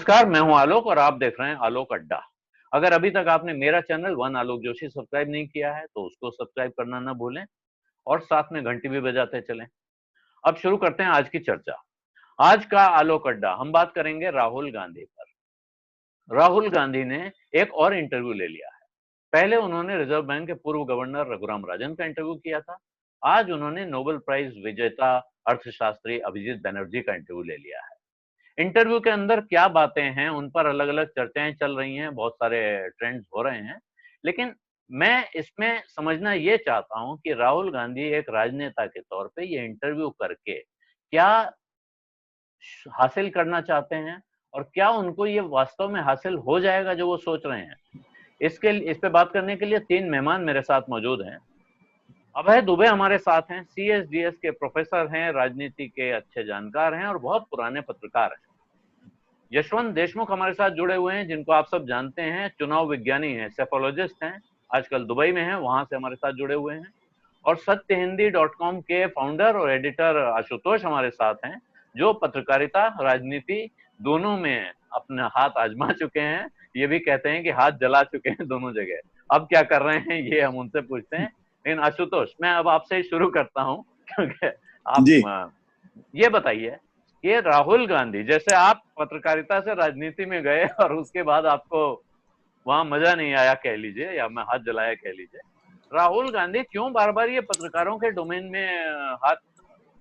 नमस्कार, मैं हूं आलोक और आप देख रहे हैं आलोक अड्डा। अगर अभी तक आपने मेरा चैनल वन आलोक जोशी सब्सक्राइब नहीं किया है तो उसको सब्सक्राइब करना ना भूलें और साथ में घंटी भी बजाते चलें। अब शुरू करते हैं आज की चर्चा। आज का आलोक अड्डा हम बात करेंगे राहुल गांधी पर। राहुल गांधी ने एक और इंटरव्यू ले लिया है। पहले उन्होंने रिजर्व बैंक के पूर्व गवर्नर रघुराम राजन का इंटरव्यू किया था। आज उन्होंने नोबेल प्राइज विजेता अर्थशास्त्री अभिजीत बनर्जी का इंटरव्यू ले लिया है। इंटरव्यू के अंदर क्या बातें हैं उन पर अलग अलग चर्चाएं चल रही हैं, बहुत सारे ट्रेंड्स हो रहे हैं, लेकिन मैं इसमें समझना ये चाहता हूं कि राहुल गांधी एक राजनेता के तौर पे ये इंटरव्यू करके क्या हासिल करना चाहते हैं और क्या उनको ये वास्तव में हासिल हो जाएगा जो वो सोच रहे हैं। इस पे बात करने के लिए तीन मेहमान मेरे साथ मौजूद हैं। अभय दुबे हमारे साथ हैं, CSDS के प्रोफेसर हैं, राजनीति के अच्छे जानकार हैं और बहुत पुराने पत्रकार हैं। यशवंत देशमुख हमारे साथ जुड़े हुए हैं, जिनको आप सब जानते हैं, चुनाव विज्ञानी हैं, सेफोलॉजिस्ट हैं, आजकल दुबई में हैं, वहां से हमारे साथ जुड़े हुए हैं। और सत्यहिंदी.com के फाउंडर और एडिटर आशुतोष हमारे साथ हैं, जो पत्रकारिता राजनीति दोनों में अपना हाथ आजमा चुके हैं। ये भी कहते हैं कि हाथ जला चुके हैं दोनों जगह। अब क्या कर रहे हैं ये हम उनसे पूछते हैं। लेकिन आशुतोष, मैं अब आपसे ही शुरू करता हूँ क्योंकि आप ये बताइए कि राहुल गांधी, जैसे आप पत्रकारिता से राजनीति में गए और उसके बाद आपको वहां मजा नहीं आया कह लीजिए, या मैं हाथ जलाया कह लीजिए, राहुल गांधी क्यों बार बार ये पत्रकारों के डोमेन में हाथ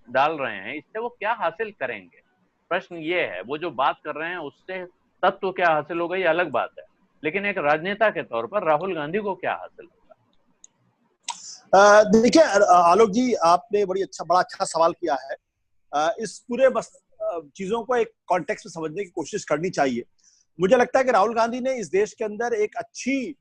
डाल रहे हैं? इससे वो क्या हासिल करेंगे? प्रश्न ये है। वो जो बात कर रहे हैं उससे तत्व क्या हासिल होगा ये अलग बात है, लेकिन एक राजनेता के तौर पर राहुल गांधी को क्या हासिल होगा? देखिए आलोक जी, आपने बड़ा अच्छा सवाल किया है। इस पूरे चीजों को एक कॉन्टेक्स्ट में समझने की कोशिश करनी चाहिए। मुझे लगता है कि राहुल गांधी ने इस देश के अंदर एक अच्छी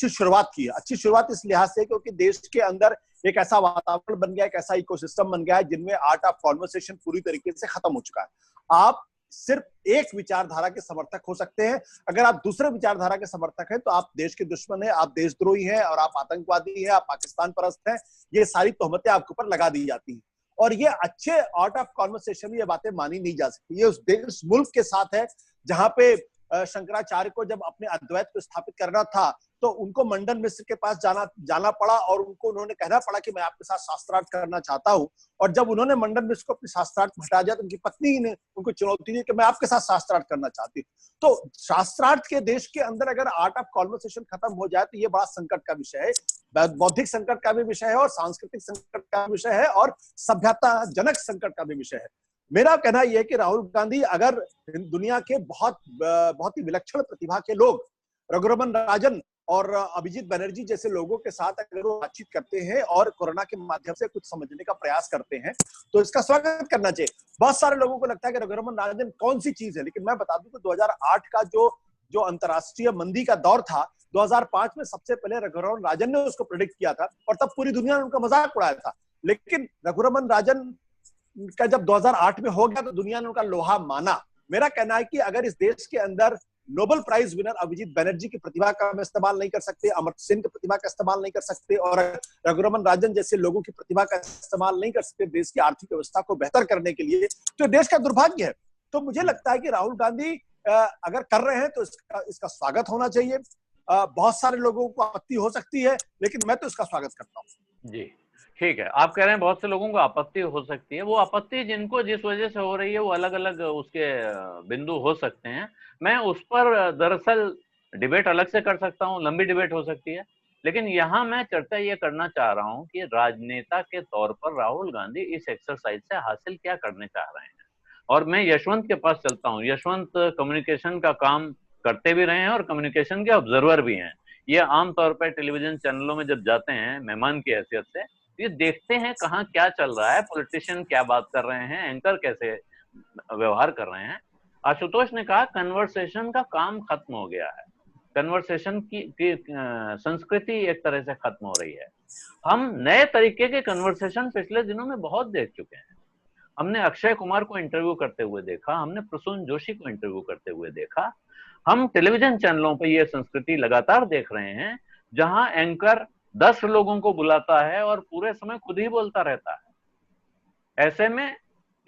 शुरुआत की है। अच्छी शुरुआत इस लिहाज से क्योंकि देश के अंदर एक ऐसा वातावरण बन गया, एक ऐसा इकोसिस्टम बन गया है जिनमें आर्ट ऑफ कॉन्वर्सेशन पूरी तरीके से खत्म हो चुका है। आप सिर्फ एक विचारधारा के समर्थक हो सकते हैं। अगर आप दूसरे विचारधारा के समर्थक हैं तो आप देश के दुश्मन हैं, आप देशद्रोही हैं और आप आतंकवादी हैं, आप पाकिस्तान परस्त हैं। ये सारी तोहमतें आपके ऊपर लगा दी जाती हैं और ये अच्छे आर्ट ऑफ कॉन्वर्सेशन में ये बातें मानी नहीं जा सकती। ये उस मुल्क के साथ है जहां पे शंकराचार्य को जब अपने अद्वैत को स्थापित करना था तो उनको मंडन मिश्र के पास जाना पड़ा और उन्होंने कहना पड़ा कि मैं आपके साथ शास्त्रार्थ करना चाहता हूं। और जब उन्होंने मंडन मिश्र को अपने शास्त्रार्थ में हटा दिया तो उनकी पत्नी ने उनको चुनौती दी कि मैं आपके साथ शास्त्रार्थ करना चाहती हूँ। तो शास्त्रार्थ के देश के अंदर अगर आर्ट ऑफ कॉन्वर्सेशन खत्म हो जाए तो ये बड़ा संकट का विषय है। बौद्धिक संकट का भी विषय है और सांस्कृतिक संकट का विषय है और सभ्यता जनक संकट का भी विषय है। मेरा कहना यह है कि राहुल गांधी अगर दुनिया के बहुत ही विलक्षण प्रतिभा के लोग रघुरामन राजन और अभिजीत बनर्जी जैसे लोगों के साथ अगर वो बातचीत करते हैं और कोरोना के माध्यम से कुछ समझने का प्रयास करते हैं तो इसका स्वागत करना चाहिए। बहुत सारे लोगों को लगता है कि रघुरामन राजन कौन सी चीज है, लेकिन मैं बता दूं कि 2008 का जो अंतर्राष्ट्रीय मंदी का दौर था, 2005 में सबसे पहले रघुरामन राजन ने उसको प्रेडिक्ट किया था और तब पूरी दुनिया ने उनका मजाक उड़ाया था। लेकिन रघुरामन राजन का जब 2008 में हो गया तो दुनिया ने उनका लोहा माना। मेरा कहना है कि अगर इस देश के अंदर Nobel prize winner Abhijit Banerjee की प्रतिभा का हम इस्तेमाल नहीं कर सकते, अमर्त्य सेन की प्रतिभा का इस्तेमाल नहीं कर सकते और रघुरामन राजन जैसे लोगों की प्रतिभा का इस्तेमाल नहीं कर सकते देश की आर्थिक व्यवस्था को बेहतर करने के लिए, तो देश का दुर्भाग्य है। तो मुझे लगता है कि राहुल गांधी अगर कर रहे हैं तो इसका स्वागत होना चाहिए। बहुत सारे लोगों को आपत्ति हो सकती है लेकिन मैं तो इसका स्वागत करता हूँ। जी ठीक है, आप कह रहे हैं बहुत से लोगों को आपत्ति हो सकती है। वो आपत्ति जिनको जिस वजह से हो रही है वो अलग अलग उसके बिंदु हो सकते हैं। मैं उस पर दरअसल डिबेट अलग से कर सकता हूँ, लंबी डिबेट हो सकती है, लेकिन यहाँ मैं चर्चा ये करना चाह रहा हूँ कि राजनेता के तौर पर राहुल गांधी इस एक्सरसाइज से हासिल क्या करने चाह रहे हैं। और मैं यशवंत के पास चलता हूँ। यशवंत कम्युनिकेशन का काम करते भी रहे हैं और कम्युनिकेशन के ऑब्जर्वर भी हैं। ये आमतौर पर टेलीविजन चैनलों में जब जाते हैं मेहमान की हैसियत से, ये देखते हैं कहाँ क्या चल रहा है, पॉलिटिशियन क्या बात कर रहे हैं, एंकर कैसे व्यवहार कर रहे हैं। आशुतोष ने कहा कन्वर्सेशन का काम खत्म हो गया है, कन्वर्सेशन की संस्कृति एक तरह से खत्म हो रही है। हम नए तरीके के कन्वर्सेशन पिछले दिनों में बहुत देख चुके हैं। हमने अक्षय कुमार को इंटरव्यू करते हुए देखा, हमने प्रसून जोशी को इंटरव्यू करते हुए देखा। हम टेलीविजन चैनलों पर यह संस्कृति लगातार देख रहे हैं जहां एंकर 10 लोगों को बुलाता है और पूरे समय खुद ही बोलता रहता है। ऐसे में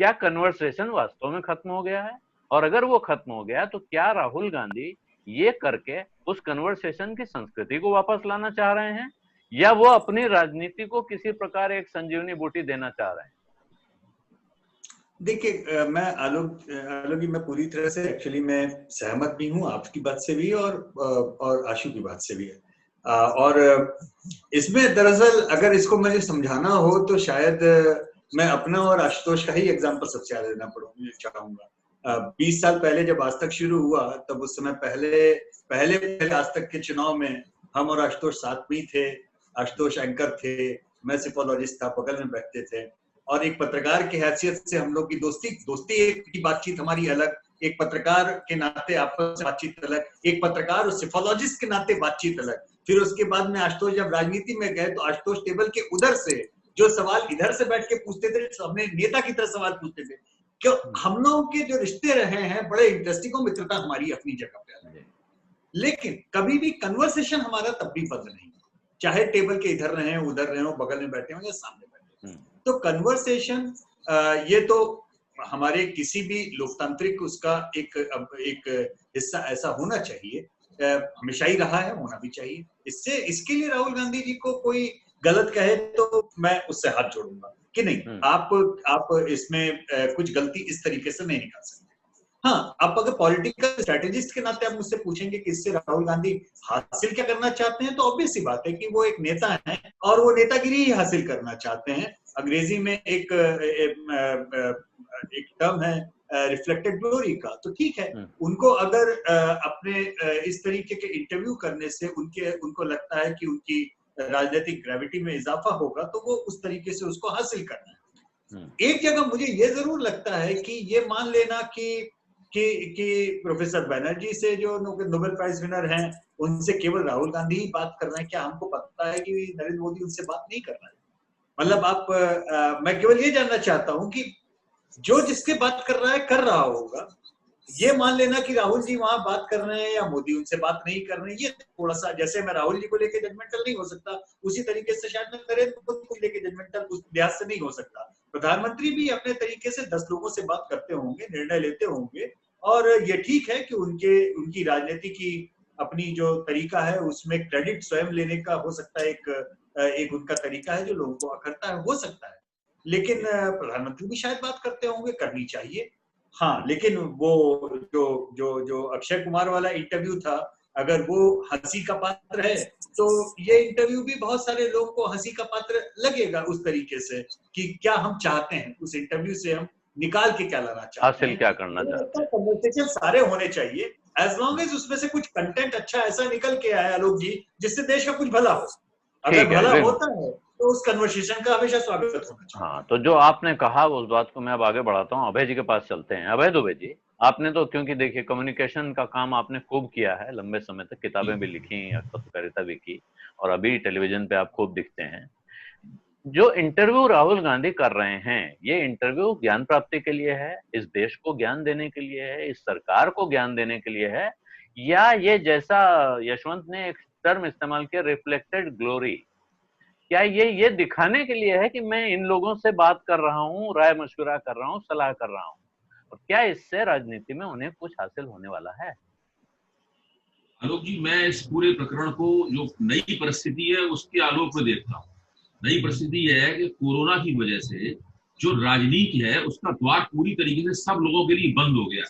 क्या कन्वर्सेशन वास्तव में खत्म हो गया है? और अगर वो खत्म हो गया तो क्या राहुल गांधी ये करके उस कन्वर्सेशन की संस्कृति को वापस लाना चाह रहे हैं, या वो अपनी राजनीति को किसी प्रकार एक संजीवनी बूटी देना चाह रहे हैं? देखिए, मैं आलोक जी, मैं पूरी तरह से एक्चुअली मैं सहमत भी हूँ आपकी बात से भी और आशु की बात से भी है। और इसमें दरअसल अगर इसको मुझे समझाना हो तो शायद मैं अपना और आशुतोष का ही एग्जांपल सबसे ज्यादा देना चाहूंगा। 20 साल पहले जब आज तक शुरू हुआ, तब उस समय पहले आज तक के चुनाव में हम और आशुतोष साथ में थे। आशुतोष एंकर थे, मैं सिफोलॉजिस्ट था, बगल में बैठते थे, और एक पत्रकार की हैसियत से हम लोग की दोस्ती एक की बातचीत हमारी अलग, एक पत्रकार के नाते आपस में बातचीत अलग, एक पत्रकार और सिफोलॉजिस्ट के नाते बातचीत अलग। फिर उसके बाद में आशुतोष जब राजनीति में गए तो आशुतोष टेबल के उधर से जो सवाल इधर से बैठ के पूछते थे, हमने नेता की तरह सवाल पूछते थे। क्यों हम लोगों के जो रिश्ते रहे हैं बड़े इंटरेस्टिंग और मित्रता हमारी अपनी जगह पे अलग है, लेकिन कभी भी कन्वर्सेशन हमारा तब भी बंद नहीं, चाहे टेबल के इधर रहे, उधर रहे हो, बगल में बैठे हो या सामने बैठे हो। तो कन्वर्सेशन ये तो हमारे किसी भी लोकतांत्रिक उसका एक हिस्सा ऐसा होना चाहिए, हमेशा ही रहा है, होना भी चाहिए। इसके लिए राहुल गांधी जी को कोई गलत कहे तो मैं उससे हाथ जोड़ूंगा कि नहीं, आप इसमें कुछ गलती इस तरीके से नहीं निकाल सकते। हाँ, आप अगर पॉलिटिकल स्ट्रेटेजिस्ट के नाते आप मुझसे पूछेंगे कि इससे राहुल गांधी हासिल क्या करना चाहते हैं, तो ऑब्वियस सी बात है कि वो एक नेता हैं और वो नेतागिरी ही हासिल करना चाहते हैं। अंग्रेजी में एक टर्म है रिफ्लेक्टेड ग्लोरी का, तो ठीक है, उनको अगर अपने इस तरीके के इंटरव्यू करने से उनको लगता है कि उनकी राजनीतिक ग्रेविटी में इजाफा होगा, तो वो उस तरीके से उसको हासिल करना है। एक जगह मुझे ये जरूर लगता है कि ये मान लेना कि प्रोफेसर बनर्जी से जो नोबेल प्राइज विनर हैं, उनसे केवल राहुल गांधी ही बात कर रहे हैं, क्या हमको पता है कि नरेंद्र मोदी उनसे बात नहीं कर रहा है? मतलब मैं केवल ये जानना चाहता हूं कि जो जिससे बात कर रहा है कर रहा होगा, ये मान लेना कि राहुल जी वहां बात कर रहे हैं या मोदी उनसे बात नहीं कर रहे हैं, ये थोड़ा सा, जैसे मैं राहुल जी को लेके जजमेंटल नहीं हो सकता, उसी तरीके से शायद मैं नरेंद्र मोदी को लेके जजमेंटल उस लिहाज से नहीं हो सकता। प्रधानमंत्री भी अपने तरीके से 10 लोगों से बात करते होंगे, निर्णय लेते होंगे, और ये ठीक है कि उनकी राजनीति की अपनी जो तरीका है उसमें क्रेडिट स्वयं लेने का हो सकता है, एक उनका तरीका है जो लोगों को अखरता है, हो सकता है। लेकिन प्रधानमंत्री भी शायद बात करते होंगे, करनी चाहिए। हाँ, लेकिन वो जो अक्षय कुमार वाला इंटरव्यू था, अगर वो हंसी का पात्र है तो ये इंटरव्यू भी बहुत सारे लोगों को हंसी का पात्र लगेगा, उस तरीके से कि क्या हम चाहते हैं उस इंटरव्यू से, हम निकाल के क्या लाना चाहते हैं, हासिल क्या करना चाहते हैं। कन्वर्सेशन सारे होने चाहिए, एज लॉन्ग एज उसमें से कुछ कंटेंट अच्छा ऐसा निकल के आया आलोक जी जिससे देश का कुछ भला हो। अगर भला होता है तो उस कन्वर्सेशन का हमेशा स्वागत होना चाहिए। हाँ, तो जो आपने कहा उस बात को मैं अब आगे बढ़ाता हूँ, अभय जी के पास चलते हैं। अभय दुबे जी, आपने तो क्योंकि देखिए कम्युनिकेशन का काम आपने खूब किया है लंबे समय तक, किताबें भी लिखी, पत्रकारिता भी की, और अभी टेलीविजन पे आप खूब दिखते हैं। जो इंटरव्यू राहुल गांधी कर रहे हैं, ये इंटरव्यू ज्ञान प्राप्ति के लिए है, इस देश को ज्ञान देने के लिए है, इस सरकार को ज्ञान देने के लिए है, या ये जैसा यशवंत ने एक टर्म इस्तेमाल किया रिफ्लेक्टेड ग्लोरी, क्या ये दिखाने के लिए है कि मैं इन लोगों से बात कर रहा हूँ, राय मशवरा कर रहा हूँ, सलाह कर रहा हूँ, और क्या इससे राजनीति में उन्हें कुछ हासिल होने वाला है? आलोक जी, मैं इस पूरे प्रकरण को जो नई परिस्थिति है उसके आलोक में देखता हूँ। नई परिस्थिति यह है कि कोरोना की वजह से जो राजनीति है उसका द्वार पूरी तरीके से सब लोगों के लिए बंद हो गया।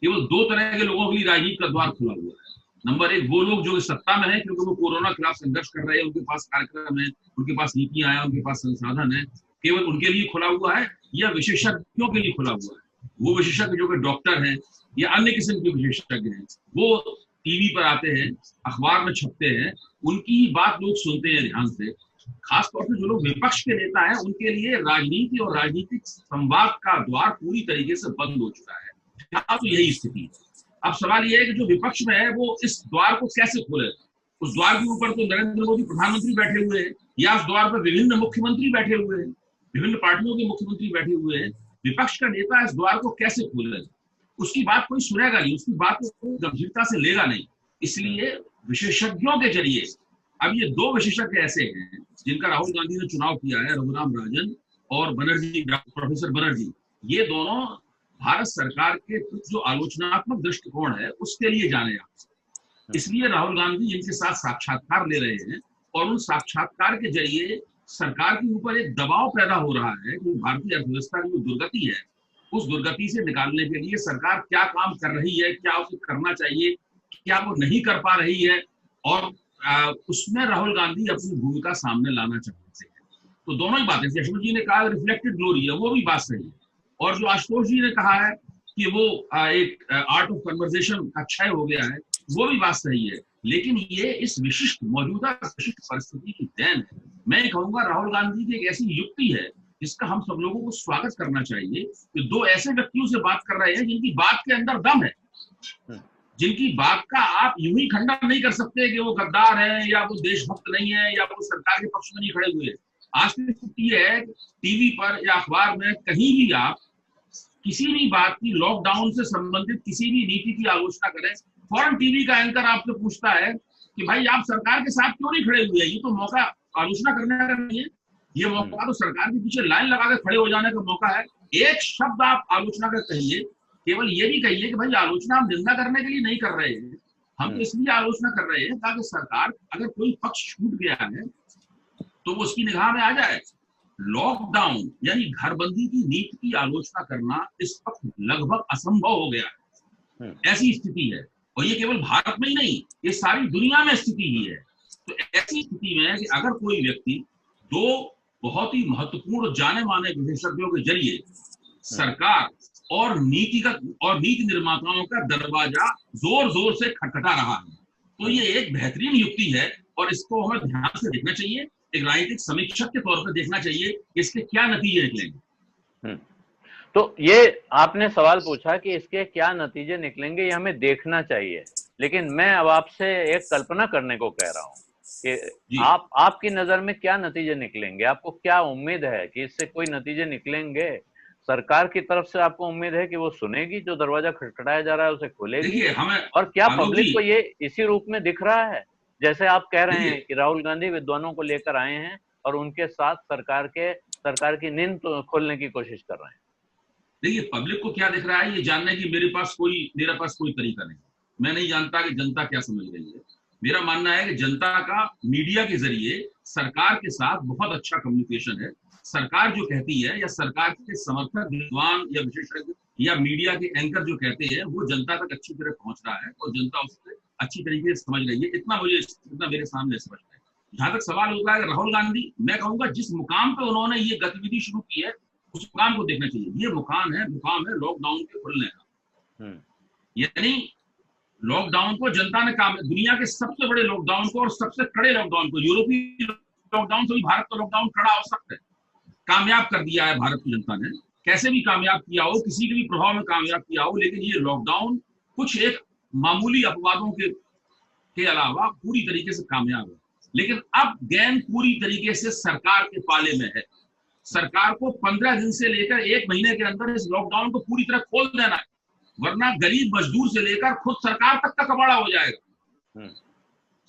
केवल 2 तरह के लोगों के लिए राजनीति का द्वार खुला हुआ है। नंबर 1, वो लोग जो सत्ता में है क्योंकि वो कोरोना के खिलाफ संघर्ष कर रहे हैं, उनके पास कार्यक्रम है, उनके पास नीतियां हैं, उनके पास संसाधन है, केवल उनके लिए खुला हुआ है, या विशेषज्ञों के लिए खुला हुआ है। वो विशेषज्ञ जो कि डॉक्टर हैं या अन्य किस्म के विशेषज्ञ हैं, वो टीवी पर आते हैं, अखबार में छपते हैं, उनकी बात लोग सुनते हैं ध्यान से। खासतौर से जो लोग विपक्ष के नेता हैं, उनके लिए राजनीति और राजनीतिक संवाद का द्वार पूरी तरीके से बंद हो चुका है। तो यही स्थिति है। अब सवाल यह है कि जो विपक्ष में है वो इस द्वार को कैसे खोले। उस द्वार के ऊपर तो नरेंद्र मोदी प्रधानमंत्री बैठे हुए हैं, या उस द्वार पर विभिन्न मुख्यमंत्री बैठे हुए हैं, विभिन्न पार्टियों के मुख्यमंत्री बैठे हुए हैं। विपक्ष का नेता इस द्वार को कैसे खोले? उसकी बात कोई सुनेगा नहीं, उसकी बात को गंभीरता से लेगा नहीं। इसलिए विशेषज्ञों के जरिए, अब ये 2 विशेषज्ञ ऐसे हैं जिनका राहुल गांधी ने चुनाव किया है, रघुराम राजन और बनर्जी, प्रोफेसर बनर्जी। ये दोनों भारत सरकार के जो आलोचनात्मक दृष्टिकोण है उसके लिए जाने जाते हैं। इसलिए राहुल गांधी इनके साथ साक्षात्कार ले रहे हैं और उन साक्षात्कार के जरिए सरकार के ऊपर एक दबाव पैदा हो रहा है कि भारतीय अर्थव्यवस्था की जो दुर्गति है उस दुर्गति से निकालने के लिए सरकार क्या काम कर रही है, क्या उसे करना चाहिए, क्या वो नहीं कर पा रही है, और उसमें राहुल गांधी अपनी भूमिका सामने लाना चाहते हैं। तो दोनों ही बातें, यशवंत जी ने कहा रिफ्लेक्टेड ग्लोरी है, वो भी बात सही है, और जो आशुतोष जी ने कहा है कि वो एक आर्ट ऑफ कन्वर्सेशन का क्षय हो गया है, वो भी बात सही है। लेकिन ये इस मौजूदा विशिष्ट परिस्थिति की देन है। मैं कहूंगा राहुल गांधी की एक ऐसी युक्ति है जिसका हम सब लोगों को स्वागत करना चाहिए कि दो ऐसे व्यक्तियों से बात कर रहे हैं जिनकी बात के अंदर दम है, जिनकी बात का आप यूं ही खंडन नहीं कर सकते कि वो गद्दार है या वो देशभक्त नहीं है या वो सरकार के पक्ष में नहीं खड़े हुए। आज की स्थिति है टीवी पर या अखबार में कहीं भी आप किसी भी बात की, लॉकडाउन से संबंधित किसी भी नीति की आलोचना करें, फौरन टीवी का एंकर आपसे पूछता है कि भाई आप सरकार के साथ क्यों नहीं खड़े हुए? ये तो मौका आलोचना करने का नहीं है, ये मौका तो सरकार के पीछे लाइन लगा के खड़े हो जाने का मौका है। एक शब्द आप आलोचना का कहिए, केवल ये भी कहिए कि भाई आलोचना हम निंदा करने के लिए नहीं कर रहे हैं, हम तो इसलिए आलोचना कर रहे हैं ताकि सरकार, अगर कोई पक्ष छूट गया है तो वो उसकी निगाह में आ जाए। लॉकडाउन यानी घरबंदी की नीति की आलोचना करना इस वक्त लगभग असंभव हो गया है। ऐसी स्थिति है, और ये केवल भारत में ही नहीं, ये सारी दुनिया में स्थिति ही है। तो ऐसी स्थिति में कि अगर कोई व्यक्ति दो बहुत ही महत्वपूर्ण जाने माने विशेषज्ञों के जरिए सरकार और नीति निर्माताओं का दरवाजा जोर जोर से खटखटा रहा है, तो ये एक बेहतरीन युक्ति है और इसको हमें ध्यान से देखना चाहिए। एक राजनीतिक समीक्षक के तौर पर देखना चाहिए कि इसके क्या नतीजे निकलेंगे। तो ये आपने सवाल पूछा कि इसके क्या नतीजे निकलेंगे, ये हमें देखना चाहिए, लेकिन मैं अब आपसे एक कल्पना करने को कह रहा हूँ कि आपकी नजर में क्या नतीजे निकलेंगे? आपको क्या उम्मीद है कि इससे कोई नतीजे निकलेंगे? सरकार की तरफ से आपको उम्मीद है कि वो सुनेगी, जो दरवाजा खटखटाया जा रहा है उसे खोलेगी? और क्या पब्लिक को ये इसी रूप में दिख रहा है जैसे आप कह रहे हैं कि राहुल गांधी विद्वानों को लेकर आए हैं और उनके साथ सरकार की नींद खोलने की कोशिश कर रहे हैं? देखिए, पब्लिक को क्या दिख रहा है ये जानने की मेरे पास कोई तरीका नहीं। मैं नहीं जानता कि जनता क्या समझ रही है। मेरा मानना है कि जनता का मीडिया के जरिए सरकार के साथ बहुत अच्छा कम्युनिकेशन है। सरकार जो कहती है या सरकार के समर्थक विद्वान या विशेषज्ञ या मीडिया के एंकर जो कहते हैं वो जनता तक अच्छी तरह पहुंच रहा है और जनता उससे अच्छी तरीके से समझ रही है। इतना मेरे सामने स्पष्ट है। जहां तक सवाल होता है राहुल गांधी, मैं कहूंगा जिस मुकाम पे उन्होंने ये गतिविधि शुरू की है उस मुकाम को देखना चाहिए। ये मुकाम है लॉकडाउन के खुलने का। यानी लॉकडाउन को जनता ने दुनिया के सबसे बड़े लॉकडाउन को और सबसे कड़े लॉकडाउन को, यूरोपीय लॉकडाउन से भी भारत का लॉकडाउन कड़ा हो सकता है, कामयाब कर दिया है भारत की जनता ने। कैसे भी कामयाब किया हो, किसी के भी प्रभाव में कामयाब किया हो, लेकिन ये लॉकडाउन कुछ एक मामूली अपवादों के अलावा पूरी तरीके से कामयाब है। लेकिन अब गेंद पूरी तरीके से सरकार के पाले में है। सरकार को 15 दिन से लेकर 1 महीने के अंदर इस लॉकडाउन को पूरी तरह खोल देना है, वरना गरीब मजदूर से लेकर खुद सरकार तक का कबाड़ा हो जाएगा।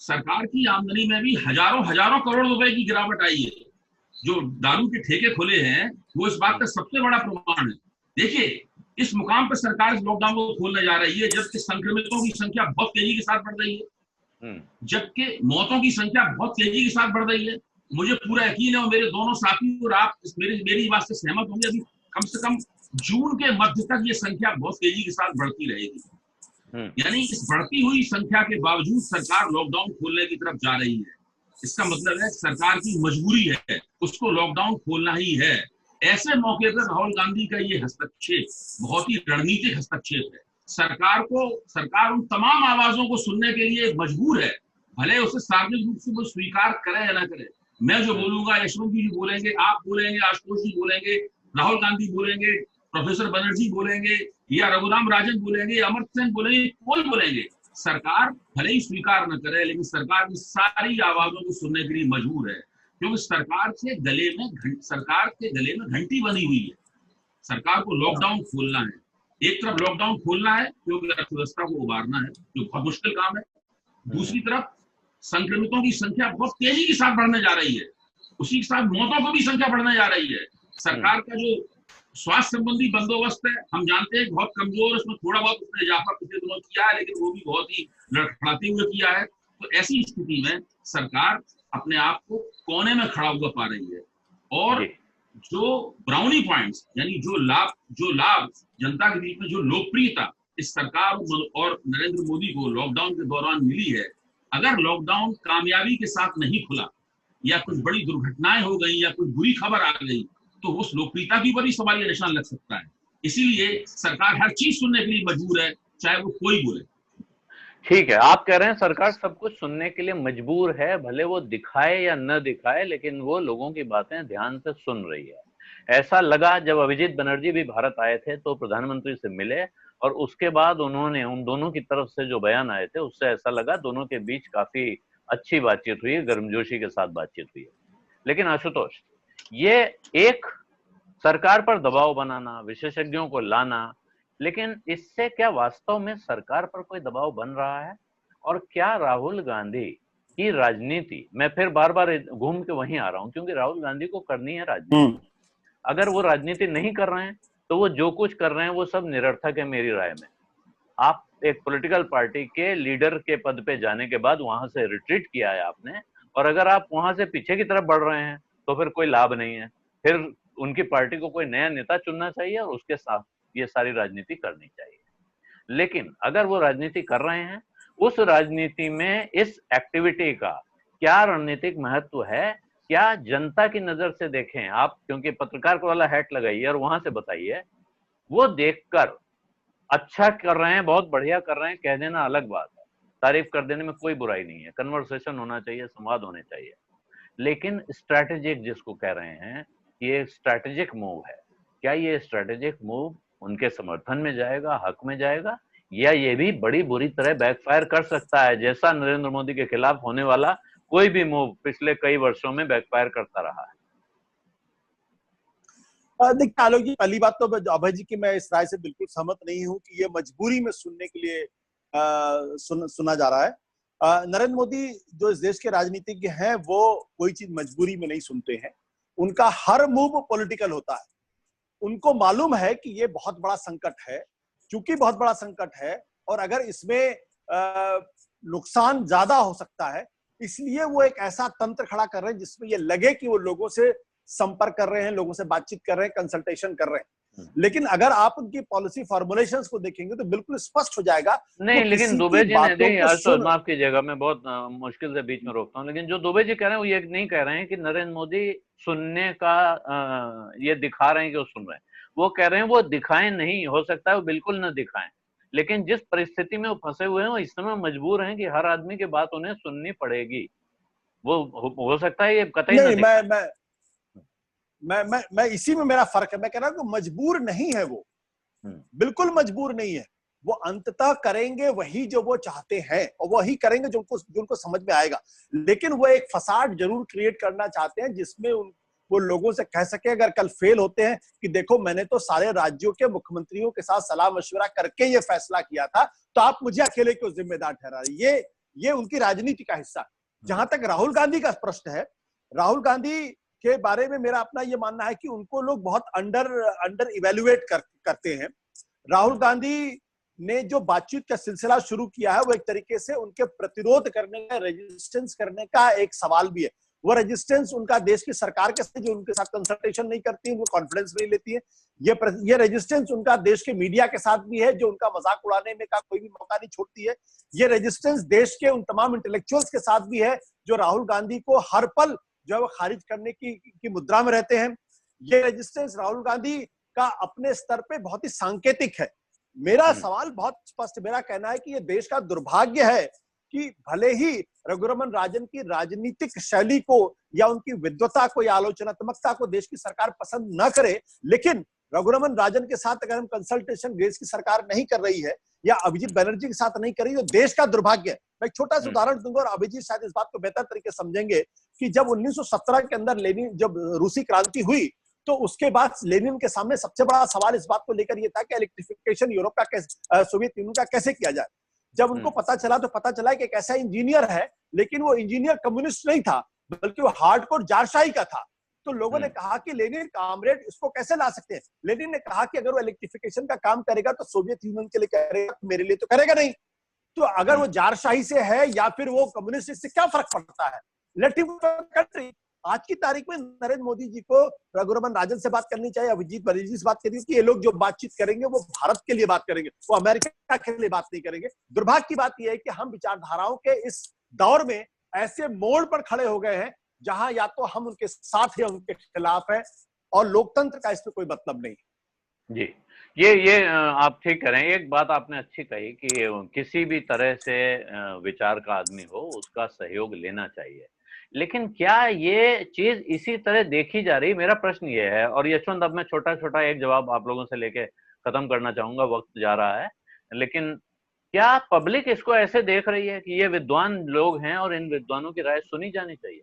सरकार की आमदनी में भी हजारों करोड़ रुपए की गिरावट आई है। जो दारू के ठेके खुले हैं वो इस बात का सबसे बड़ा प्रमाण है। देखिए, इस मुकाम पर सरकार इस लॉकडाउन को खोलने जा रही है जबकि संक्रमितों की संख्या बहुत तेजी के साथ बढ़ रही है, जबकि मौतों की संख्या बहुत तेजी के साथ बढ़ रही है। मुझे पूरा यकीन है और मेरे दोनों साथी और आप मेरी बात से सहमत होंगे, अभी कम से कम जून के मध्य तक ये संख्या बहुत तेजी के साथ बढ़ती रहेगी। यानी इस बढ़ती हुई संख्या के बावजूद सरकार लॉकडाउन खोलने की तरफ जा रही है। इसका मतलब है सरकार की मजबूरी है, उसको लॉकडाउन खोलना ही है। ऐसे मौके पर राहुल गांधी का ये हस्तक्षेप बहुत ही रणनीतिक हस्तक्षेप है। सरकार उन तमाम आवाजों को सुनने के लिए मजबूर है, भले उसे सार्वजनिक रूप से वो स्वीकार करे या ना करे। मैं जो बोलूंगा, यशवंत जी बोलेंगे, आप बोलेंगे, आशुतोष जी बोलेंगे, राहुल गांधी बोलेंगे, प्रोफेसर बनर्जी बोलेंगे या रघुराम राजन बोलेंगे, अमर्त्य सेन बोलेंगे, कोई बोलेंगे, सरकार भले ही स्वीकार न करे लेकिन सरकार इन सारी आवाजों को सुनने के लिए मजबूर है, क्योंकि सरकार के गले में घंटी बनी हुई है। सरकार को लॉकडाउन खोलना है, एक तरफ लॉकडाउन खोलना है क्योंकि अर्थव्यवस्था को उबारना है, जो बहुत मुश्किल काम है। दूसरी तरफ संक्रमितों की संख्या बहुत तेजी के साथ बढ़ने जा रही है, उसी के साथ मौतों की भी संख्या बढ़ने जा रही है। सरकार का जो स्वास्थ्य संबंधी बंदोबस्त है, हम जानते हैं बहुत कमजोर, उसमें थोड़ा बहुत उसने इजाफा पिछले दिनों किया है, लेकिन वो भी बहुत ही लड़खड़ाते हुए किया है। तो ऐसी स्थिति में सरकार अपने आप को कोने में खड़ा हुआ पा रही है, और जो ब्राउनी पॉइंट्स यानी जो लाभ जनता के बीच में, जो लोकप्रियता इस सरकार और नरेंद्र मोदी को लॉकडाउन के दौरान मिली है, अगर लॉकडाउन कामयाबी के साथ नहीं खुला या कुछ बड़ी दुर्घटनाएं हो गई या कुछ बुरी खबर आ गई, तो उस लोकप्रियता की ऊपर ही सवालिया निशान लग सकता है। इसीलिए सरकार हर चीज सुनने के लिए मजबूर है, चाहे वो कोई बोले। ठीक है, आप कह रहे हैं सरकार सब कुछ सुनने के लिए मजबूर है, भले वो दिखाए या न दिखाए, लेकिन वो लोगों की बातें ध्यान से सुन रही है। ऐसा लगा जब अभिजीत बनर्जी भी भारत आए थे तो प्रधानमंत्री से मिले, और उसके बाद उन्होंने उन दोनों की तरफ से जो बयान आए थे उससे ऐसा लगा दोनों के बीच काफी अच्छी बातचीत हुई है, गर्मजोशी के साथ बातचीत हुई है। लेकिन आशुतोष, ये एक सरकार पर दबाव बनाना, विशेषज्ञों को लाना, लेकिन इससे क्या वास्तव में सरकार पर कोई दबाव बन रहा है? और क्या राहुल गांधी की राजनीति, मैं फिर बार बार घूम के वहीं आ रहा हूं क्योंकि राहुल गांधी को करनी है राजनीति, अगर वो राजनीति नहीं कर रहे हैं तो वो जो कुछ कर रहे हैं वो सब निरर्थक है मेरी राय में। आप एक पॉलिटिकल पार्टी के लीडर के पद पे जाने के बाद वहां से रिट्रीट किया है आपने, और अगर आप वहां से पीछे की तरफ बढ़ रहे हैं तो फिर कोई लाभ नहीं है। फिर उनकी पार्टी को कोई नया नेता चुनना चाहिए और उसके साथ ये सारी राजनीति करनी चाहिए। लेकिन अगर वो राजनीति कर रहे हैं, उस राजनीति में इस एक्टिविटी का क्या रणनीतिक महत्व है, क्या जनता की नजर से देखें आप, क्योंकि पत्रकार को वाला हैट लगाइए और वहां से बताइए, वो देखकर अच्छा कर रहे हैं, बहुत बढ़िया कर रहे हैं, कह देना अलग बात है, तारीफ कर देने में कोई बुराई नहीं है, कन्वर्सेशन होना चाहिए, संवाद होने चाहिए। लेकिन स्ट्रैटेजिक जिसको कह रहे हैं, ये स्ट्रैटेजिक मूव है, क्या ये स्ट्रैटेजिक मूव उनके समर्थन में जाएगा, हक में जाएगा, या ये भी बड़ी बुरी तरह बैकफायर कर सकता है, जैसा नरेंद्र मोदी के खिलाफ होने वाला कोई भी मूव पिछले कई वर्षों में बैकफायर करता रहा है? देखिए आलोक जी, पहली बात तो अभय जी की मैं इस राय से बिल्कुल सहमत नहीं हूं कि ये मजबूरी में सुनने के लिए सुना जा रहा है। नरेंद्र मोदी जो इस देश के राजनीतिज्ञ हैं वो कोई चीज मजबूरी में नहीं सुनते हैं, उनका हर मूव पॉलिटिकल होता है। उनको मालूम है कि ये बहुत बड़ा संकट है, क्योंकि बहुत बड़ा संकट है और अगर इसमें नुकसान ज्यादा हो सकता है, इसलिए वो एक ऐसा तंत्र खड़ा कर रहे हैं जिसमें ये लगे कि वो लोगों से संपर्क कर रहे हैं, लोगों से बातचीत कर रहे हैं, कंसल्टेशन कर रहे हैं। लेकिन अगर आप उनकी पॉलिसी फॉर्मुलेशंस को देखेंगे तो बिल्कुल स्पष्ट हो जाएगा। नहीं, लेकिन दुबे जी ने, देखिए माफ कीजिएगा मैं बहुत मुश्किल से बीच में रोकता हूँ, लेकिन जो दुबे जी कह रहे हैं वो ये नहीं कह रहे हैं कि नरेंद्र मोदी सुनने का ये दिखा रहे हैं कि वो सुन रहे हैं, वो कह रहे हैं वो दिखाएं नहीं, हो सकता है वो बिल्कुल न दिखाएं, लेकिन जिस परिस्थिति में वो फंसे हुए हैं वो इस समय मजबूर हैं कि हर आदमी की बात उन्हें सुननी पड़ेगी। वो हो सकता है ये कतई नहीं, मैं इसी में मेरा फर्क है। मैं कह रहा हूं कि मजबूर नहीं है वो, बिल्कुल मजबूर नहीं है। वो अंततः करेंगे वही जो वो चाहते हैं और वही करेंगे जो उनको समझ में आएगा। लेकिन वो एक फसाड जरूर क्रिएट करना चाहते हैं जिसमें वो लोगों से कह सके, अगर कल फेल होते हैं कि देखो मैंने तो सारे राज्यों के मुख्यमंत्रियों के साथ सलाह मशवरा करके ये फैसला किया था, तो आप मुझे अकेले क्यों जिम्मेदार ठहरा रहे। ये उनकी राजनीति का हिस्सा। जहां तक राहुल गांधी का प्रश्न है, राहुल गांधी के बारे में मेरा अपना ये मानना है कि उनको लोग बहुत अंडर इवेल्युएट करते हैं। राहुल गांधी ने जो बातचीत का सिलसिला शुरू किया है वो एक तरीके से उनके प्रतिरोध करने का, रेजिस्टेंस करने का एक सवाल भी है। वो रेजिस्टेंस उनका देश की सरकार के साथ, जो उनके साथ कंसल्टेशन नहीं करती है, उनको कॉन्फिडेंस नहीं लेती है। ये रेजिस्टेंस उनका देश के मीडिया के साथ भी है, जो उनका मजाक उड़ाने में का कोई भी मौका नहीं छोड़ती है। ये रेजिस्टेंस देश के उन तमाम इंटेलेक्चुअल्स के साथ भी है जो राहुल गांधी को हर पल जो है वो खारिज करने की मुद्रा में रहते हैं। ये रेजिस्टेंस राहुल गांधी का अपने स्तर पे बहुत ही सांकेतिक है। मेरा सवाल बहुत स्पष्ट, मेरा कहना है कि ये देश का दुर्भाग्य है कि भले ही रघुरमन राजन की राजनीतिक शैली को या उनकी विद्वता को या आलोचनात्मकता को देश की सरकार पसंद न करे, लेकिन रघुरमन राजन के साथ अगर हम कंसल्टेशन देश की सरकार नहीं कर रही है या अभिजीत बनर्जी के साथ नहीं कर रही, तो देश का दुर्भाग्य है। मैं एक छोटा सा उदाहरण दूंगा और अभिजीत शायद इस बात को बेहतर तरीके समझेंगे कि जब 1917 के अंदर लेनिन, जब रूसी क्रांति हुई, तो उसके बाद लेनिन के सामने सबसे बड़ा सवाल इस बात को लेकर यह था कि इलेक्ट्रिफिकेशन यूरोप का, सोवियत यूनियन का कैसे किया जाए। जब उनको पता चला तो पता चला कि एक ऐसा इंजीनियर है, लेकिन वो इंजीनियर कम्युनिस्ट नहीं था, बल्कि वो हार्डकोर जारशाही का था। तो लोगों ने कहा कि लेनिन कामरेड इसको कैसे ला सकते हैं। लेनिन ने कहा कि अगर वो इलेक्ट्रिफिकेशन का काम करेगा तो सोवियत यूनियन के लिए करेगा, मेरे लिए तो करेगा नहीं। तो अगर वो जारशाही से है या फिर वो कम्युनिस्ट से क्या फर्क पड़ता है, लेट हिम कंट्री। आज की तारीख में नरेंद्र मोदी जी को रघुरामन राजन से बात करनी चाहिए, अभिजीत बनर्जी से बात करनी चाहिए कि ये लोग जो बातचीत करेंगे वो भारत के लिए बात करेंगे, वो अमेरिका के लिए बात नहीं करेंगे। दुर्भाग्य की बात यह है कि हम विचारधाराओं के इस दौर में ऐसे मोड़ पर खड़े हो गए हैं जहां या तो हम उनके साथ या उनके खिलाफ है, और लोकतंत्र का इसमें कोई मतलब नहीं। जी, ये आप ठीक कह रहे हैं। एक बात आपने अच्छी कही कि किसी भी तरह से विचार का आदमी हो उसका सहयोग लेना चाहिए, लेकिन क्या ये चीज इसी तरह देखी जा रही? मेरा प्रश्न ये है, और यशवंत अब मैं छोटा छोटा एक जवाब आप लोगों से लेके खत्म करना चाहूंगा, वक्त जा रहा है, लेकिन क्या पब्लिक इसको ऐसे देख रही है कि ये विद्वान लोग हैं और इन विद्वानों की राय सुनी जानी चाहिए?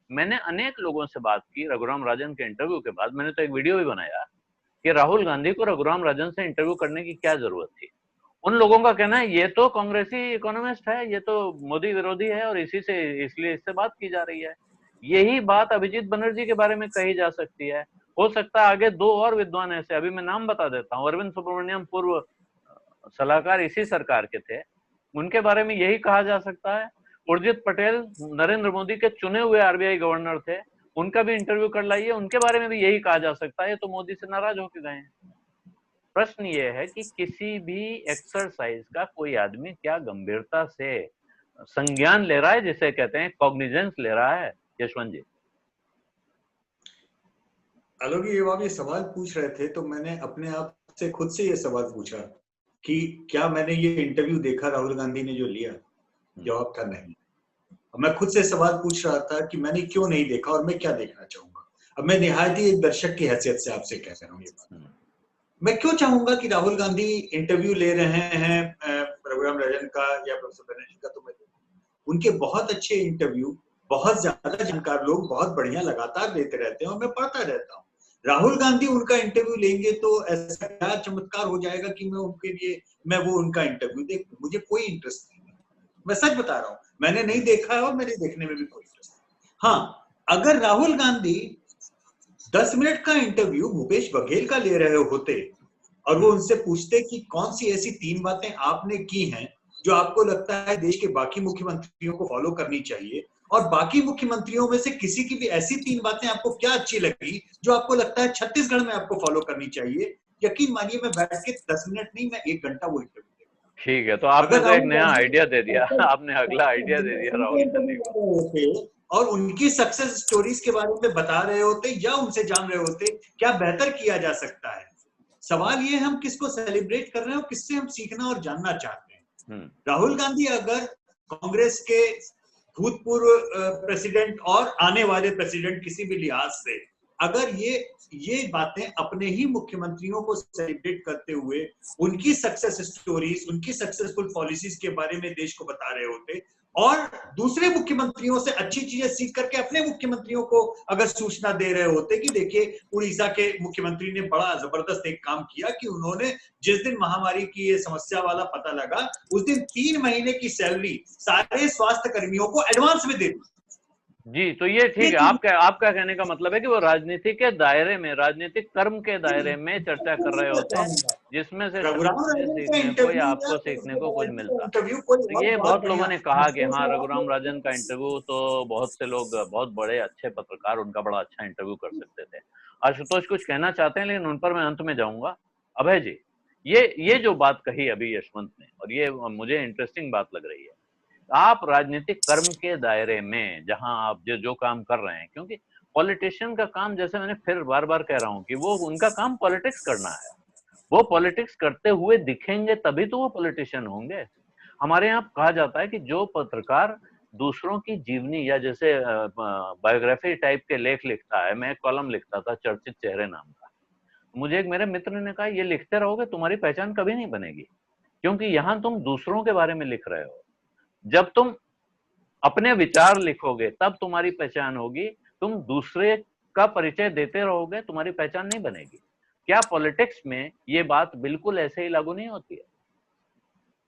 मैंने अनेक लोगों से बात की रघुराम राजन के इंटरव्यू के बाद, मैंने तो एक वीडियो भी बनाया कि राहुल गांधी को रघुराम राजन से इंटरव्यू करने की क्या जरूरत थी। उन लोगों का कहना है ये तो कांग्रेसी इकोनॉमिस्ट है, ये तो मोदी विरोधी है और इसलिए इससे बात की जा रही है। यही बात अभिजीत बनर्जी के बारे में कही जा सकती है। हो सकता है आगे दो और विद्वान ऐसे, अभी मैं नाम बता देता हूँ, अरविंद सुब्रमण्यम पूर्व सलाहकार इसी सरकार के थे, उनके बारे में यही कहा जा सकता है। उर्जित पटेल नरेंद्र मोदी के चुने हुए आरबीआई गवर्नर थे, उनका भी इंटरव्यू कर लाइए, उनके बारे में भी यही कहा जा सकता है, तो मोदी से नाराज होकर गए हैं। प्रश्न ये है कि किसी भी एक्सरसाइज का कोई आदमी क्या गंभीरता से संज्ञान ले रहा है, जिसे कहते हैं कॉग्निजेंस ले रहा है? यशवंत जी। आलोक जी, आप ये सवाल पूछ रहे थे तो मैंने अपने आप से खुद से ये सवाल पूछा कि क्या मैंने ये इंटरव्यू देखा राहुल गांधी ने जो लिया? जवाब था नहीं। मैं खुद से सवाल पूछ रहा था कि मैंने क्यों नहीं देखा और मैं क्या देखना चाहूंगा। अब मैं निहायत ही एक दर्शक की हैसियत से आपसे कह रहा हूँ ये बात। मैं क्यों चाहूंगा कि राहुल गांधी इंटरव्यू ले रहे हैं रघुराम राजन का या प्रोफेसर बनर्जी का, तो मैं उनके बहुत अच्छे इंटरव्यू बहुत ज्यादा जानकार लोग बहुत बढ़िया लगातार देते रहते हैं और मैं पढ़ता रहता हूँ। राहुल गांधी उनका इंटरव्यू लेंगे तो ऐसा क्या चमत्कार हो जाएगा कि मैं वो उनका इंटरव्यू देखूं? मुझे कोई इंटरेस्ट नहीं है, मैं सच बता रहा हूँ। मैंने नहीं देखा है और मेरे देखने में भी कोई इंटरेस्ट नहीं। हाँ, अगर राहुल गांधी 10 मिनट का इंटरव्यू भूपेश बघेल का ले रहे होते और वो उनसे पूछते कि कौन सी ऐसी 3 बातें आपने की हैं जो आपको लगता है देश के बाकी मुख्यमंत्रियों को फॉलो करनी चाहिए, और बाकी मुख्यमंत्रियों में से किसी की भी ऐसी 3 बातें आपको क्या अच्छी लगी जो आपको लगता है छत्तीसगढ़ में आपको फॉलो करनी चाहिए, यकीन मानिए मैं बैठ के 10 मिनट नहीं, मैं 1 घंटा वो इंटरव्यू देखूंगा। ठीक है, तो आपने तो एक नया आइडिया दे दिया, आपने अगला आइडिया दे दिया राहुल गांधी को। और उनकी सक्सेस स्टोरीज के बारे में बता रहे होते या उनसे जान रहे होते क्या बेहतर किया जा सकता है। सवाल ये हम किसको सेलिब्रेट कर रहे हैं और किससे हम सीखना और जानना चाहते हैं। राहुल गांधी अगर कांग्रेस के भूतपूर्व प्रेसिडेंट और आने वाले प्रेसिडेंट किसी भी लिहाज से अगर ये बातें अपने ही मुख्यमंत्रियों को सेलिब्रेट करते हुए उनकी सक्सेस स्टोरीज, उनकी सक्सेसफुल पॉलिसीज के बारे में देश को बता रहे होते और दूसरे मुख्यमंत्रियों से अच्छी चीजें सीख करके अपने मुख्यमंत्रियों को अगर सूचना दे रहे होते कि देखिए उड़ीसा के मुख्यमंत्री ने बड़ा जबरदस्त एक काम किया कि उन्होंने जिस दिन महामारी की ये समस्या वाला पता लगा उस दिन 3 महीने की सैलरी सारे स्वास्थ्य कर्मियों को एडवांस में दे दी। जी, तो ये ठीक है। आपका कहने का मतलब है कि वो राजनीति के दायरे में, राजनीतिक कर्म के दायरे में चर्चा कर रहे होते हैं, जिसमें से सीखने को या आपको सीखने को कुछ मिलता। तो ये बहुत लोगों ने कहा कि हाँ, रघुराम राजन का इंटरव्यू तो बहुत से लोग, बहुत बड़े अच्छे पत्रकार उनका बड़ा अच्छा इंटरव्यू कर सकते थे। आशुतोष कुछ कहना चाहते हैं, लेकिन उन पर मैं अंत में जाऊंगा। अभय जी, ये जो बात कही अभी यशवंत ने, और ये मुझे इंटरेस्टिंग बात लग रही है, आप राजनीतिक कर्म के दायरे में जहां आप जो काम कर रहे हैं, क्योंकि पॉलिटिशियन का काम, जैसे मैंने फिर बार बार कह रहा हूं कि वो उनका काम पॉलिटिक्स करना है, वो पॉलिटिक्स करते हुए दिखेंगे तभी तो वो पॉलिटिशियन होंगे। हमारे यहाँ कहा जाता है कि जो पत्रकार दूसरों की जीवनी या जैसे बायोग्राफी टाइप के लेख लिखता है, मैं एक कॉलम लिखता था चर्चित चेहरे नाम का, मुझे एक मेरे मित्र ने कहा ये लिखते रहोगे तुम्हारी पहचान कभी नहीं बनेगी, क्योंकि यहाँ तुम दूसरों के बारे में लिख रहे हो। जब तुम अपने विचार लिखोगे तब तुम्हारी पहचान होगी, तुम दूसरे का परिचय देते रहोगे तुम्हारी पहचान नहीं बनेगी। क्या पॉलिटिक्स में ये बात बिल्कुल ऐसे ही लागू नहीं होती है?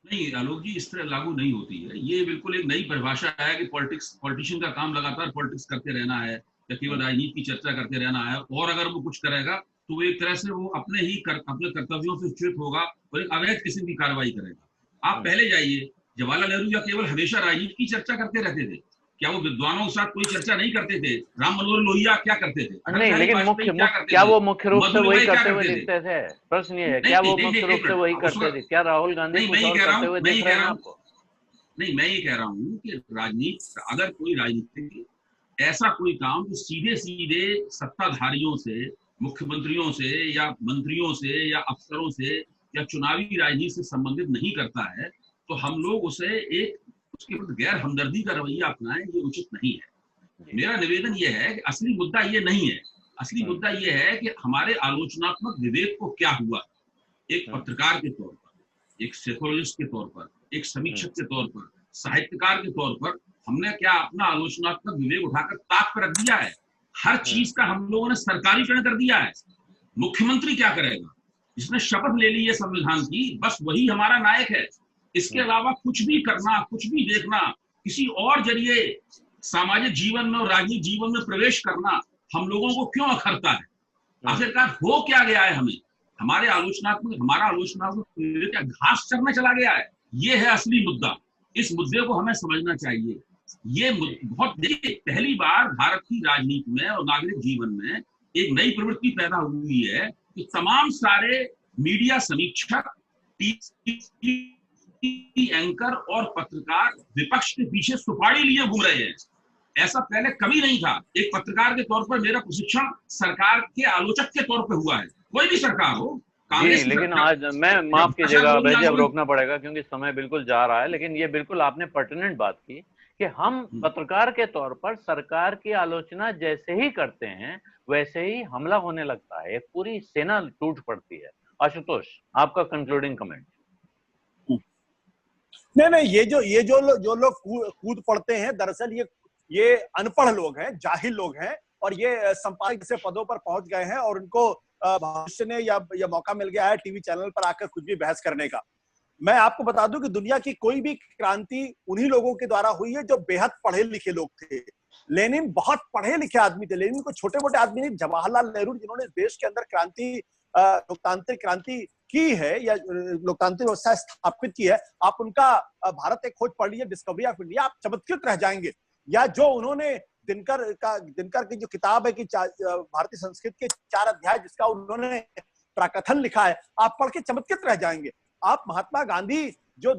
नहीं आलोक जी, इस तरह लागू नहीं होती है। ये बिल्कुल एक नई परिभाषा है कि पॉलिटिशियन का काम लगातार पॉलिटिक्स करते रहना है, या केवल राजनीति की चर्चा करते रहना है, और अगर वो कुछ करेगा तो वो एक तरह से वो अपने कर्तव्यों से च्युत होगा और एक अवैध किस्म की कार्रवाई करेगा। आप पहले जाइए, जवाहरलाल नेहरू या केवल हमेशा राजनीति की चर्चा करते रहते थे, क्या वो विद्वानों के साथ कोई चर्चा नहीं करते थे? राम मनोहर लोहिया क्या करते थे? नहीं, लेकिन क्या वो मुख्य रूप से वही करते हुए दिखते थे? प्रश्न ये है, क्या वो मुख्य रूप से वही करते थे? क्या राहुल गांधी कुछ और करते हुए दिख रहे हैं आपको? नहीं, मैं ये कह रहा हूँ कि राजनीति, अगर कोई राजनीति ऐसा कोई काम जो सीधे सीधे सत्ताधारियों से, मुख्यमंत्रियों से या मंत्रियों से या अफसरों से या चुनावी राजनीति से संबंधित नहीं करता है, तो हम लोग उसे उसके प्रति गैर हमदर्दी का रवैया अपनाएं, ये उचित नहीं है। मेरा निवेदन ये है कि असली मुद्दा ये नहीं है। असली मुद्दा ये है कि हमारे आलोचनात्मक विवेक को क्या हुआ, एक पत्रकार के तौर पर, एक साइकोलॉजिस्ट के तौर पर, एक समीक्षक के तौर पर, साहित्यकार के तौर पर हमने क्या अपना आलोचनात्मक विवेक उठाकर ताक पर रख दिया है? हर चीज का हम लोगों ने सरकारीकरण कर दिया है। मुख्यमंत्री क्या करेगा? जिसने शपथ ले ली है संविधान की, बस वही हमारा नायक है। इसके अलावा कुछ भी करना, कुछ भी देखना, किसी और जरिए सामाजिक जीवन में और राजनीतिक जीवन में प्रवेश करना हम लोगों को क्यों अखरता है? आखिरकार हो क्या गया है? हमारा आलोचनात्मक क्या घास चरने चला गया है? ये है असली मुद्दा। इस मुद्दे को हमें समझना चाहिए। ये बहुत, देखिए, पहली बार भारत की राजनीति में और नागरिक जीवन में एक नई प्रवृत्ति पैदा हुई है कि तमाम सारे मीडिया समीक्षक, एंकर और पत्रकार विपक्ष के पीछे सुपारी लिए घूम रहे हैं। ऐसा पहले कभी नहीं था। एक पत्रकार के तौर पर मेरा प्रशिक्षण सरकार के आलोचक के तौर पर हुआ है, कोई भी सरकार हो। जी, लेकिन आज मैं माफ कीजिएगा अभय जी, अब रोकना पड़ेगा क्योंकि समय बिल्कुल जा रहा है। लेकिन ये बिल्कुल आपने पर्टिनेंट बात की कि हम पत्रकार के तौर पर सरकार की आलोचना जैसे ही करते हैं वैसे ही हमला होने लगता है, एक पूरी सेना टूट पड़ती है। आशुतोष, आपका कंक्लूडिंग कमेंट। नहीं, ये जो लोग कूद पड़ते हैं, दरअसल ये अनपढ़ लोग हैं, जाहिल लोग हैं, और ये संपादक से पदों पर पहुंच गए हैं और उनको भविष्य ने या मौका मिल गया है टीवी चैनल पर आकर कुछ भी बहस करने का। मैं आपको बता दूं कि दुनिया की कोई भी क्रांति उन्हीं लोगों के द्वारा हुई है जो बेहद पढ़े लिखे लोग थे। लेनिन बहुत पढ़े लिखे आदमी थे। लेनिन को छोटे मोटे आदमी नहीं, जवाहरलाल नेहरू जिन्होंने देश के अंदर लोकतांत्रिक क्रांति की है या लोकतांत्रिक व्यवस्था स्थापित की है, आप उनका भारत एक खोज पढ़ लीजिए, डिस्कवरी ऑफ इंडिया, आप चमत्कृत रह जाएंगे। या जो उन्होंने दिनकर की जो किताब है कि भारतीय संस्कृति के 4 अध्याय, जिसका उन्होंने प्रकथन लिखा है, आप पढ़ के चमत्कृत रह जाएंगे। आप महात्मा गांधी जो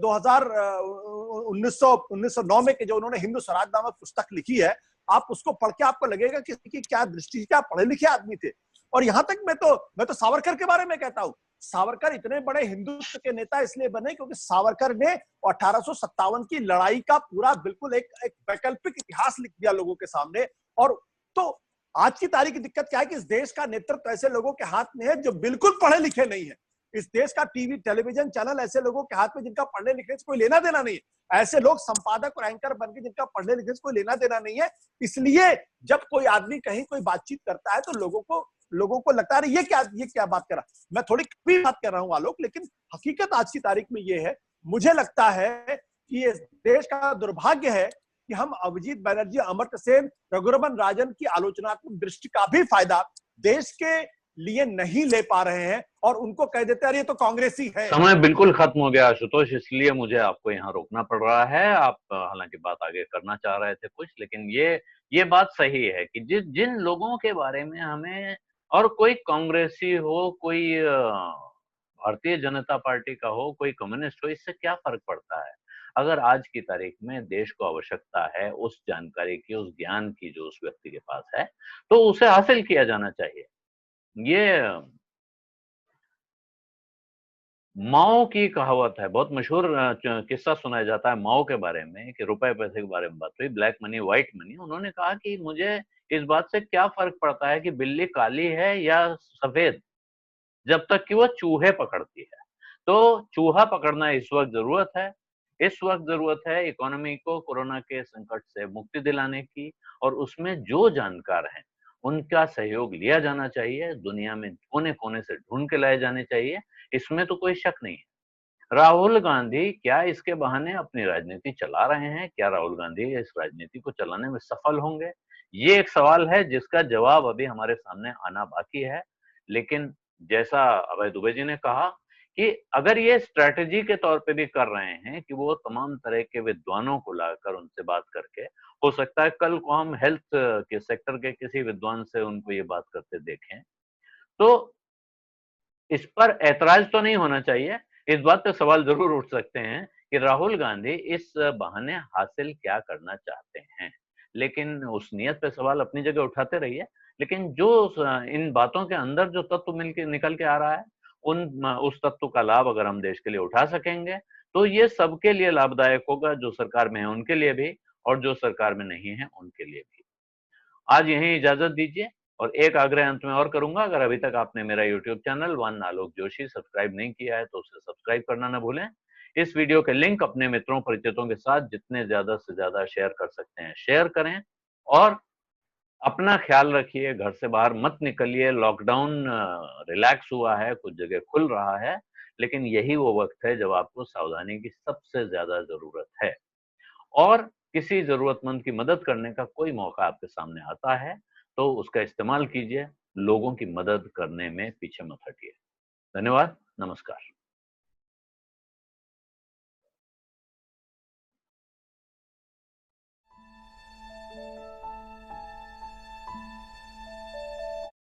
1909 में जो उन्होंने हिंदू स्वराज नामक पुस्तक लिखी है, आप उसको पढ़ के आपको लगेगा कि क्या दृष्टि, क्या पढ़े लिखे आदमी थे। और यहां तक मैं तो सावरकर के बारे में कहता हूं, सावरकर इतने बड़े हिंदुत्व के नेता इसलिए बने क्योंकि सावरकर ने 1857 की लड़ाई का पूरा बिल्कुल एक वैकल्पिक इतिहास लिख दिया लोगों के सामने। और तो आज की तारीख की दिक्कत क्या है कि इस देश का नेतृत्व ऐसे लोगों के हाथ में है जो बिल्कुल पढ़े लिखे नहीं है। इस देश का टेलीविजन चैनल ऐसे लोगों के हाथ में जिनका पढ़ने लिखने से कोई लेना देना नहीं है। ऐसे लोग संपादक और एंकर बनके जिनका पढ़ने लिखने से कोई लेना देना नहीं है। इसलिए जब कोई आदमी कहीं कोई बातचीत करता है तो लोगों को लगता है ये क्या बात कर रहा। मैं थोड़ी कभी बात कर रहा हूं आलोक, लेकिन हकीकत आज की तारीख में ये है, मुझे लगता है कि इस देश का दुर्भाग्य है कि हम अभिजीत बैनर्जी, अमर्त्य सेन, रघुरमन राजन की आलोचनात्मक दृष्टि का भी फायदा देश के लिए नहीं ले पा रहे हैं और उनको कह देते हैं ये तो कांग्रेसी है। समय बिल्कुल खत्म हो गया आशुतोष, इसलिए मुझे आपको यहाँ रोकना पड़ रहा है। आप हालांकि बात आगे करना चाह रहे थे कुछ, लेकिन ये बात सही है कि जिन लोगों के बारे में हमें, और कोई कांग्रेसी हो, कोई भारतीय जनता पार्टी का हो, कोई कम्युनिस्ट हो, इससे क्या फर्क पड़ता है। अगर आज की तारीख में देश को आवश्यकता है उस जानकारी की, उस ज्ञान की जो उस व्यक्ति के पास है, तो उसे हासिल किया जाना चाहिए। ये माओ की कहावत है, बहुत मशहूर किस्सा सुनाया जाता है माओ के बारे में कि रुपए पैसे के बारे में बात हुई, ब्लैक मनी व्हाइट मनी। उन्होंने कहा कि मुझे इस बात से क्या फर्क पड़ता है कि बिल्ली काली है या सफेद, जब तक कि वो चूहे पकड़ती है। तो चूहा पकड़ना इस वक्त जरूरत है। इस वक्त जरूरत है इकोनॉमी को कोरोना के संकट से मुक्ति दिलाने की, और उसमें जो जानकार हैं उनका सहयोग लिया जाना चाहिए, दुनिया में कोने कोने से ढूंढ के लाए जाने चाहिए, इसमें तो कोई शक नहीं है। राहुल गांधी क्या इसके बहाने अपनी राजनीति चला रहे हैं? क्या राहुल गांधी इस राजनीति को चलाने में सफल होंगे? ये एक सवाल है जिसका जवाब अभी हमारे सामने आना बाकी है। लेकिन जैसा अभय दुबे जी ने कहा कि अगर ये स्ट्रैटेजी के तौर पे भी कर रहे हैं कि वो तमाम तरह के विद्वानों को लाकर उनसे बात करके, हो सकता है कल को हम हेल्थ के सेक्टर के किसी विद्वान से उनको ये बात करते देखें, तो इस पर ऐतराज तो नहीं होना चाहिए। इस बात पे सवाल जरूर उठ सकते हैं कि राहुल गांधी इस बहाने हासिल क्या करना चाहते हैं। लेकिन उस नियत पे सवाल अपनी जगह उठाते रहिए। लेकिन जो इन बातों के अंदर जो तत्व निकल के आ रहा है, उस तत्व का लाभ अगर हम देश के लिए उठा सकेंगे तो ये सबके लिए लाभदायक होगा, जो सरकार में है उनके लिए भी और जो सरकार में नहीं है उनके लिए भी। आज यहीं इजाजत दीजिए और एक आग्रह अंत में और करूंगा, अगर अभी तक आपने मेरा यूट्यूब चैनल वन आलोक जोशी सब्सक्राइब नहीं किया है तो उसे सब्सक्राइब करना ना भूलें। इस वीडियो के लिंक अपने मित्रों परिचितों के साथ जितने ज्यादा से ज्यादा शेयर कर सकते हैं शेयर करें और अपना ख्याल रखिए। घर से बाहर मत निकलिए। लॉकडाउन रिलैक्स हुआ है, कुछ जगह खुल रहा है, लेकिन यही वो वक्त है जब आपको सावधानी की सबसे ज्यादा जरूरत है। और किसी जरूरतमंद की मदद करने का कोई मौका आपके सामने आता है तो उसका इस्तेमाल कीजिए। लोगों की मदद करने में पीछे मत हटिए। धन्यवाद। नमस्कार।